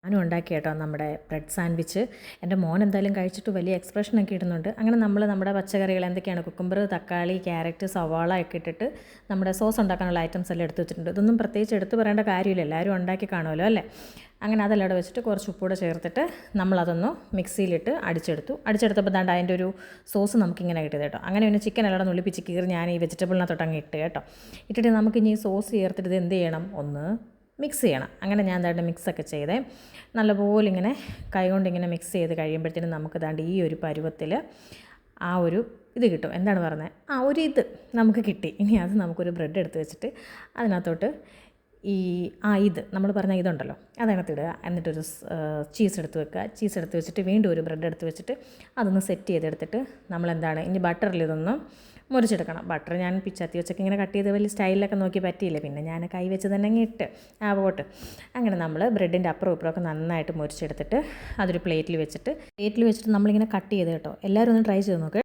ഞാനും ഉണ്ടാക്കി കേട്ടോ നമ്മുടെ ബ്രെഡ് സാൻഡ്വിച്ച്. എൻ്റെ മോൻ എന്തായാലും കഴിച്ചിട്ട് വലിയ എക്സ്പ്രഷനൊക്കെ ഇടുന്നുണ്ട്. അങ്ങനെ നമ്മൾ നമ്മുടെ പച്ചക്കറികൾ എന്തൊക്കെയാണ്, കുക്കുംബർ, തക്കാളി, ക്യാരറ്റ്, സവാള ഒക്കെ ഇട്ടിട്ട് നമ്മുടെ സോസ് ഉണ്ടാക്കാനുള്ള ഐറ്റംസ് എല്ലാം എടുത്ത് വെച്ചിട്ടുണ്ട്. ഇതൊന്നും പ്രത്യേകിച്ച് എടുത്ത് പറയേണ്ട കാര്യമില്ല, എല്ലാവരും ഉണ്ടാക്കി കാണുമല്ലോ അല്ലേ. അങ്ങനെ അതെല്ലാം ഇവിടെ വെച്ചിട്ട് കുറച്ച് ഉപ്പൂടെ ചേർത്തിട്ട് നമ്മളതൊന്ന് മിക്സിയിലിട്ട് അടിച്ചെടുത്തപ്പോൾ ദാണ്ട് അതിൻ്റെ ഒരു സോസ് നമുക്കിങ്ങനെ കിട്ടിയത് കേട്ടോ. അങ്ങനെ പിന്നെ ചിക്കൻ എല്ലാം നുള്ളിപ്പിച്ച് കീറി ഞാൻ ഈ വെജിറ്റബിളിനകത്തോട്ട് അങ്ങ് ഇട്ട് കേട്ടോ. ഇട്ടിട്ട് നമുക്കിനി ഈ സോസ് ചേർത്തിട്ട് ഇത് എന്ത് ചെയ്യണം, ഒന്ന് മിക്സ് ചെയ്യണം. അങ്ങനെ ഞാൻ ദാണ്ട് മിക്സൊക്കെ ചെയ്തേ നല്ലപോലെ ഇങ്ങനെ കൈകൊണ്ട് ഇങ്ങനെ മിക്സ് ചെയ്ത് കഴിയുമ്പോഴത്തേനും നമുക്ക് ദാണ്ട് ഈ ഒരു പരുവത്തിൽ ആ ഒരു ഇത് കിട്ടും. എന്താണ് പറഞ്ഞത്, ഒരു ഇത് നമുക്ക് കിട്ടി. ഇനി അത് നമുക്കൊരു ബ്രെഡ് എടുത്ത് വെച്ചിട്ട് അതിനകത്തോട്ട് ഇത് നമ്മൾ പറഞ്ഞ ഇതുണ്ടല്ലോ അതിനകത്തിടുക. എന്നിട്ടൊരു ചീസ് എടുത്ത് വെക്കുക. ചീസ് എടുത്ത് വെച്ചിട്ട് വീണ്ടും ഒരു ബ്രെഡ് എടുത്ത് വെച്ചിട്ട് അതൊന്ന് സെറ്റ് ചെയ്തെടുത്തിട്ട് നമ്മളെന്താണ് ഇനി ബട്ടറിൽ ഇതൊന്ന് മുറിച്ചെടുക്കണം. ബട്ടർ ഞാൻ പിച്ചാത്തി വെച്ചൊക്കെ ഇങ്ങനെ കട്ട് ചെയ്ത് വലിയ സ്റ്റൈലിലൊക്കെ നോക്കി പറ്റിയില്ല, പിന്നെ ഞാൻ കൈ വെച്ച് തന്നെ അങ്ങ് ഇട്ട് പോട്ട്. അങ്ങനെ നമ്മൾ ബ്രെഡിൻ്റെ അപ്പുറം ഇപ്പുറമൊക്കെ നന്നായിട്ട് മുറിച്ചെടുത്തിട്ട് അതൊരു പ്ലേറ്റിൽ വെച്ചിട്ട് നമ്മളിങ്ങനെ കട്ട് ചെയ്ത് കേട്ടോ. എല്ലാവരും ഒന്ന് ട്രൈ ചെയ്ത് നോക്കുക.